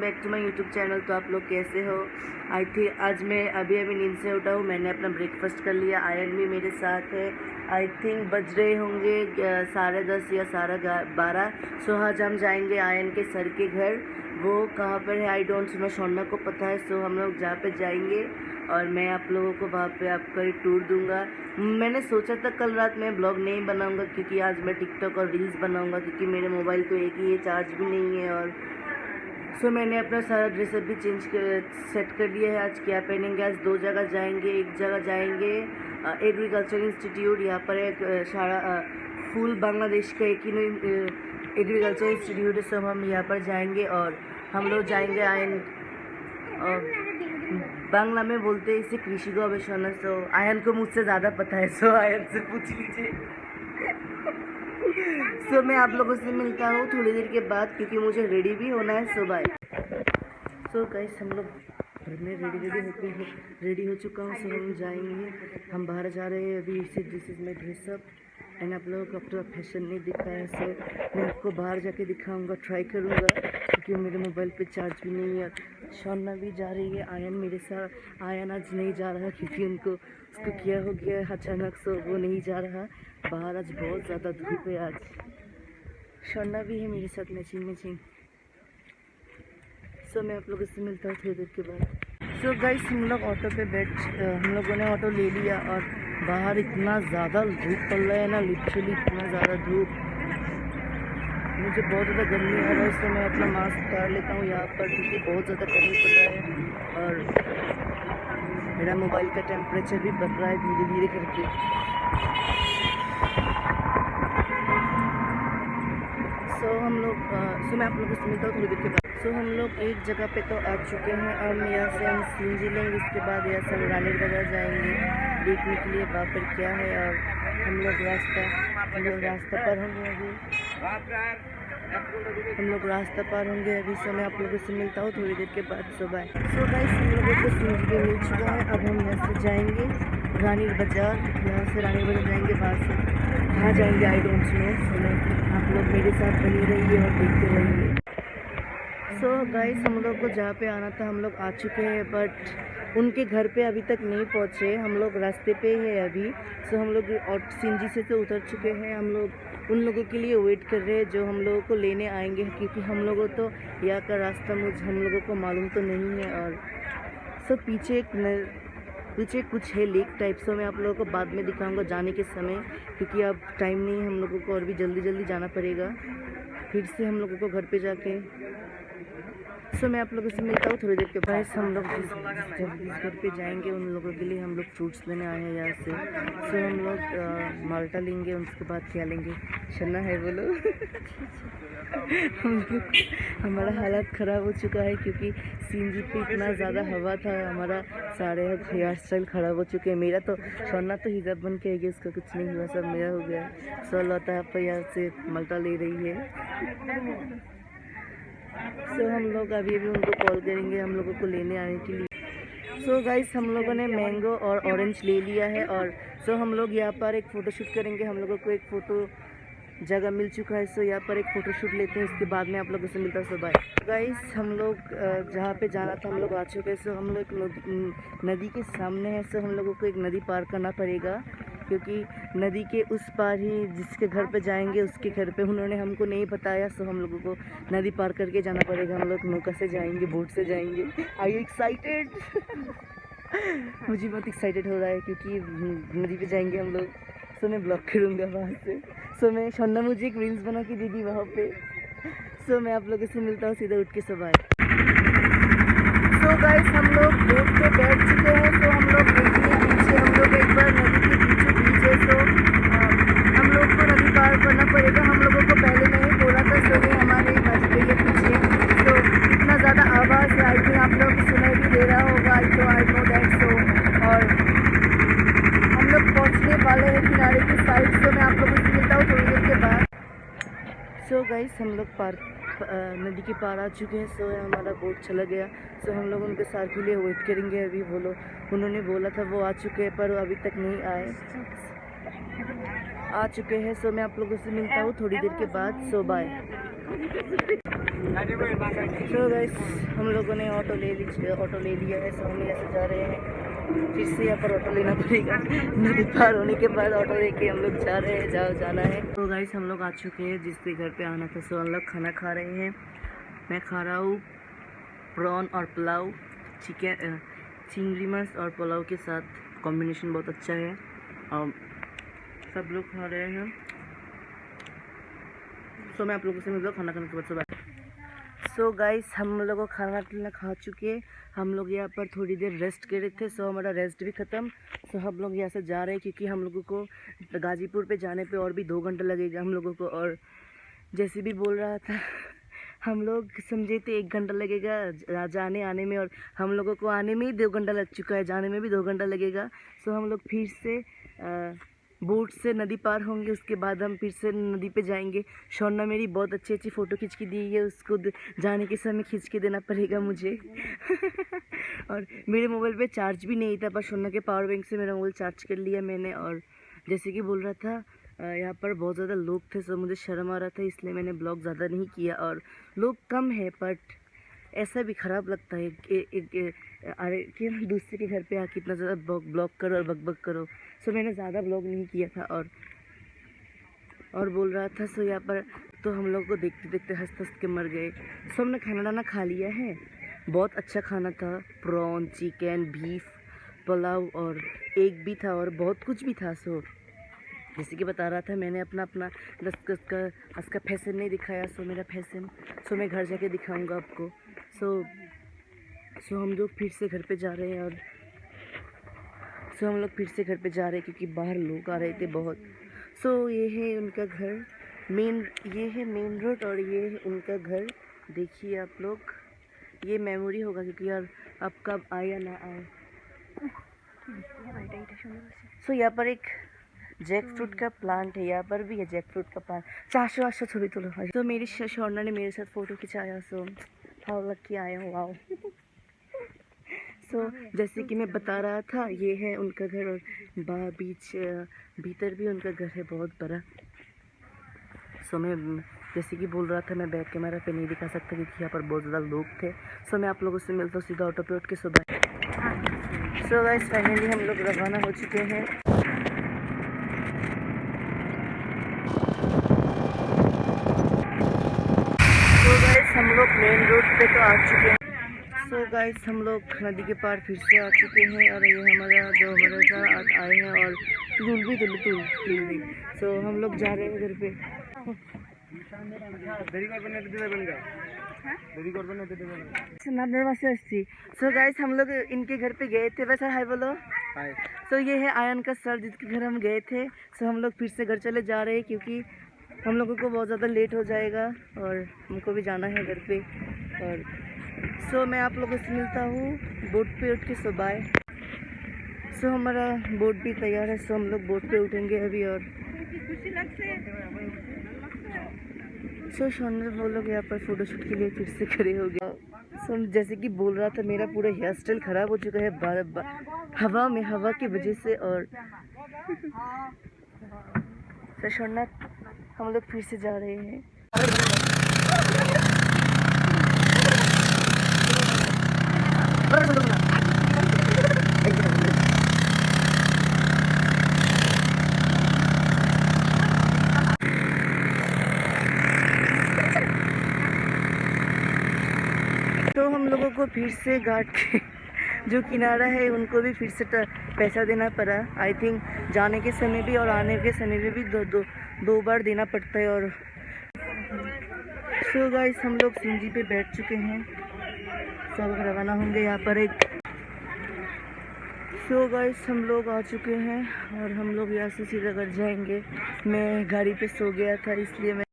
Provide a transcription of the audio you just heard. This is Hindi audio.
Back to my YouTube channel. तो आप लोग कैसे हो? आई थिंक आज मैं अभी नींद से उठा हूँ। मैंने अपना ब्रेकफास्ट कर लिया। आयन भी मेरे साथ है। आई थिंक बज रहे होंगे 10:30 या 12:30। सो आज हम जाएंगे आयन के सर के घर। वो कहाँ पर है आई डोंट नो, शोना को पता है। सो हम लोग जहाँ पे जाएंगे और मैं आप लोगों को वहाँ पे आपका एक टूर दूंगा। मैंने सोचा था कल रात में ब्लॉग नहीं बनाऊंगा क्योंकि आज मैं टिकटॉक और रील्स बनाऊंगा, क्योंकि मेरे मोबाइल तो एक ही है, चार्ज भी नहीं है। और सो मैंने अपना सारा ड्रेसअप भी सेट कर दिया है। आज क्या पहनेंगे? आज 2 जगह जाएंगे। एक जगह जाएंगे एग्रीकल्चर इंस्टीट्यूट, यहाँ पर एक सारा फुल बांग्लादेश का एक ही एग्रीकल्चर इंस्टीट्यूट है। सब हम यहाँ पर जाएंगे और हम लोग जाएंगे आयन, बांग्ला में बोलते हैं इसे कृषि गवेषणा। सो आयन को मुझसे ज़्यादा पता है, सो आयन से पूछ लीजिए। सो मैं आप लोगों से मिलता हूँ थोड़ी देर के बाद, क्योंकि मुझे रेडी भी होना है। सो बाय। सो गाइस हम लोग मैं रेडी हो चुका हूँ। सो हम जाएंगे, हम बाहर जा रहे हैं अभी। This is my dress up and आप लोगों को अपना फैशन नहीं दिखा है। सो मैं आपको बाहर जाके दिखाऊंगा, ट्राई करूँगा, क्योंकि मेरे मोबाइल पे चार्ज भी नहीं है। शोना भी जा रही है, आयन मेरे साथ। आयन आज नहीं जा रहा क्योंकि उसको क्या हो गया अचानक, सो वो नहीं जा रहा बाहर। आज बहुत ज़्यादा धूप है आज। शोना भी है मेरे साथ मैचिंग। सो मैं आप लोगों से मिलता हूँ थोड़ी देर के बाद। सो गाइस हम लोग ऑटो पे हम लोगों ने ऑटो ले लिया और बाहर इतना ज़्यादा धूप पड़ रहा है ना, लिटरली इतना ज़्यादा धूप। मुझे बहुत ज़्यादा गर्मी आ रहा है, इससे मैं अपना मास्क उतार लेता हूँ यहाँ पर, क्योंकि बहुत ज़्यादा गर्मी पड़ रहा है। और मेरा मोबाइल का टेम्परेचर भी बढ़ रहा है धीरे धीरे करके। सो मैं आप लोगों से मिलता हूँ थोड़ी देर के बाद। सो हम लोग एक जगह पे तो आ चुके हैं। अब यहाँ से हम सींजी लेंगे, उसके बाद यहाँ से हम रानी बाजार जाएंगे देखने के लिए वहाँ पर क्या है। और हम लोग रास्ता पार होंगे अभी। सो मैं आप लोगों से मिलता हूँ थोड़ी देर के बाद। सो बाय। सो गाइस हम लोगों को सींजी भी मिल चुका है। अब हम यहाँ से जाएंगे रानी बाजार। यहाँ से रानी बाजार जाएंगे, वहाँ से कहाँ जाएंगे आई डोंट नो। सो आप लोग मेरे साथ बनी रहिए और देखते रहिए। सो गाइस हम लोग को जहाँ पे आना था हम लोग आ चुके हैं, बट उनके घर पे अभी तक नहीं पहुँचे। हम लोग रास्ते पे है अभी। सो हम लोग और सिंजी से तो उतर चुके हैं। हम लोग उन लोगों के लिए वेट कर रहे हैं जो हम लोगों को लेने आएंगे, क्योंकि हम लोगों तो यहाँ का रास्ता हम लोगों को मालूम तो नहीं है। और सो पीछे कुछ है लेक टाइप। सो मैं आप लोगों को बाद में दिखाऊंगा जाने के समय, क्योंकि अब टाइम नहीं है हम लोगों को और भी जल्दी जाना पड़ेगा फिर से हम लोगों को घर पे जाके। सो मैं आप लोगों से मिलता हूँ थोड़ी देर के बाद। हम लोग जिस घर पे जाएंगे उन लोगों के लिए हम लोग फ्रूट्स लेने आए हैं यहाँ से। सो हम लोग माल्टा लेंगे, उसके बाद क्या लेंगे? शन्ना है बोलो। हमारा हालत ख़राब हो चुका है क्योंकि सीनजी पे इतना ज़्यादा हवा था, हमारा सारे हेयर स्टाइल ख़राब हो चुके हैं। मेरा तो शोना तो हिजाब बन के आएगी, उसका कुछ नहीं हुआ, सब मेरा हो गया। सो लौटा पर यहाँ से माल्टा ले रही है। सो हम लोग अभी उनको कॉल करेंगे हम लोगों को लेने आने के लिए। सो गाइस हम लोगों ने मैंगो और ऑरेंज ले लिया है। और सो हम लोग यहाँ पर एक फ़ोटोशूट करेंगे। हम लोगों को एक फ़ोटो जगह मिल चुका है। सो यहाँ पर एक फ़ोटोशूट लेते हैं, उसके बाद में आप लोगों से मिलता है। सो बाय गाइस। हम लोग जहाँ पे जाना था हम लोग आ चुके हैं। सो हम लोग नदी के सामने है। सो हम लोगों को एक नदी पार करना पड़ेगा, क्योंकि नदी के उस पार ही जिसके घर पे जाएंगे उसके घर पे उन्होंने हमको नहीं बताया। सो हम लोगों को नदी पार करके जाना पड़ेगा। हम लोग नौका से जाएंगे, बोट से जाएंगे। Are you excited? मुझे बहुत एक्साइटेड हो रहा है क्योंकि नदी पे जाएंगे हम लोग। सो मैं ब्लॉग करूँगा वहाँ से। सो मैं शोना मुझे एक रील्स बना के दे दी वहाँ पे। सो मैं आप लोगों से मिलता हूँ सीधा उठ के। सो बाय। सो गाइस हम लोग बोट पे बैठ चुके हैं। तो हम लोग देखिए पीछे हम लोग एक बार नदी के बीच है। तो हम लोग को नदी पार करना पड़ेगा। हम लोगों को पहले नहीं बोला था। सो ये हमारे बच गई है पीछे। तो इतना ज़्यादा आवाज़ है, आई थिंक आप लोग सुनाई भी दे रहा होगा। I know that. सो और हम लोग पहुँचने वाले हैं किनारे की साइड। से मैं आप लोगों से मिलता हूँ थोड़ी देर के बाद। सो गाइस हम लोग नदी के पार आ चुके हैं। सो हमारा बोट चला गया। सो हम लोग उनके साथ के लिए वेट करेंगे अभी। उन्होंने बोला था वो आ चुके हैं, पर अभी तक नहीं आ चुके हैं। सो मैं आप लोगों से मिलता हूँ थोड़ी देर के बाद। सो बाय। तो गाइस हम लोगों ने ऑटो ले लिया है। सो हम यहाँ से जा रहे हैं। फिर से यहाँ पर ऑटो लेना पड़ेगा। नदी पार होने के बाद ऑटो लेके हम लोग जा रहे हैं जहाँ जाना है। तो गाइस हम लोग आ चुके हैं जिसके घर पे आना था। सो हम लोग खाना खा रहे हैं। मैं खा रहा हूँ प्रॉन और पुलाव, चिकन चिंगड़ी मांस और पुलाव के साथ कॉम्बिनेशन बहुत अच्छा है और सब लोग खा रहे हैं। सो मैं आप लोगों से मिलूँगा खाना खाने के बाद सुबह। सो गाइस हम लोगों को खाना पीना खा चुके हैं। हम लोग यहाँ पर थोड़ी देर रेस्ट कर रहे थे। सो हमारा रेस्ट भी ख़त्म। सो हम लोग यहाँ से जा रहे हैं क्योंकि हम लोगों को गाजीपुर पे जाने पे और भी 2 घंटा लगेगा हम लोगों को। और जैसे भी बोल रहा था हम लोग समझे थे 1 घंटा लगेगा जाने आने में, और हम लोगों को आने में ही 2 घंटा लग चुका है, जाने में भी 2 घंटा लगेगा। सो हम लोग फिर से बोट से नदी पार होंगे, उसके बाद हम फिर से नदी पे जाएंगे। शौर्णा मेरी बहुत अच्छी अच्छी फ़ोटो खींच के दी है, उसको जाने के समय खींच के देना पड़ेगा मुझे। और मेरे मोबाइल पे चार्ज भी नहीं था, पर शौर्णा के पावर बैंक से मेरा मोबाइल चार्ज कर लिया मैंने। और जैसे कि बोल रहा था यहाँ पर बहुत ज़्यादा लोग थे, सो मुझे शर्म आ रहा था, इसलिए मैंने ब्लॉग ज़्यादा नहीं किया। और लोग कम है बट ऐसा भी ख़राब लगता है अरे कि दूसरे के घर पे आके इतना ज़्यादा ब्लॉग करो और बक करो। सो मैंने ज़्यादा ब्लॉग नहीं किया था और बोल रहा था। सो यहाँ पर तो हम लोग को देखते देखते हंस के मर गए। सो हमने खाना डाना खा लिया है। बहुत अच्छा खाना था, प्रॉन, चिकन, बीफ, पुलाव और एग भी था और बहुत कुछ भी था। सो जैसे कि बता रहा था मैंने अपना उसका फैशन नहीं दिखाया। सो मेरा फैशन सो मैं घर जाके दिखाऊंगा आपको। सो हम लोग फिर से घर पे जा रहे हैं। और सो हम लोग फिर से घर पे जा रहे हैं क्योंकि बाहर लोग आ रहे थे बहुत। सो ये है उनका घर, ये है मेन रोड और ये है उनका घर। देखिए आप लोग, ये मेमोरी होगा क्योंकि यार अब कब आए या ना आए। सो यहाँ पर एक जैक फ्रूट का प्लांट है, यहाँ पर भी है जैक फ्रूट का प्लांट। 400 छवि तो लो। तो मेरी शौर्णा ने मेरे साथ फ़ोटो खिंचाया। सो हाउ लकी आया हूँ, वाओ। सो जैसे कि मैं बता रहा था ये है उनका घर और भीतर भी उनका घर है बहुत बड़ा। सो मैं जैसे कि बोल रहा था मैं बैक कैमरा पे नहीं दिखा सकता क्योंकि यहाँ पर बहुत ज़्यादा लोग थे। सो मैं आप लोगों से मिलता हूँ सीधा ऑटो पे उठ के सुबह। सो गाइस फाइनली हम लोग रवाना हो चुके हैं। सो गाइस हम लोग मेन रोड पे तो आ चुके हैं। सो गाइस हम लोग नदी के पार फिर से आ चुके हैं और ये हमारे साथ आए हैं और तुल भी। सो हम लोग जा रहे हैं घर पे। सो गाइस हम लोग इनके घर पे गए थे। वैसे हाय बोलो। हाय। सो ये है आयन का सर जिसके घर हम गए थे। सो हम लोग फिर से घर चले जा रहे हैं क्योंकि हम लोगों को बहुत ज़्यादा लेट हो जाएगा और हमको भी जाना है घर पे। और सो मैं आप लोगों से मिलता हूँ बोट पे उठ के। सो बाय। सो हमारा बोट भी तैयार है। सो हम लोग बोट पे उठेंगे अभी। और सो शौर्णा वो लोग यहाँ पर फोटोशूट के लिए फिर से खड़े हो गए। सो जैसे कि बोल रहा था मेरा पूरा हेयर स्टाइल ख़राब हो चुका है हवा की वजह से। और सो शौर्णा हम लोग फिर से जा रहे हैं। तो हम लोगों को फिर से घाट के जो किनारा है उनको भी फिर से पैसा देना पड़ा। आई थिंक जाने के समय भी और आने के समय में भी दो बार देना पड़ता है। और सो गाइस हम लोग सीनजी पे बैठ चुके हैं। सब रवाना होंगे यहाँ पर एक। सो गाइस हम लोग आ चुके हैं और हम लोग यहाँ से सीधा घर जाएंगे। मैं गाड़ी पे सो गया था इसलिए मैं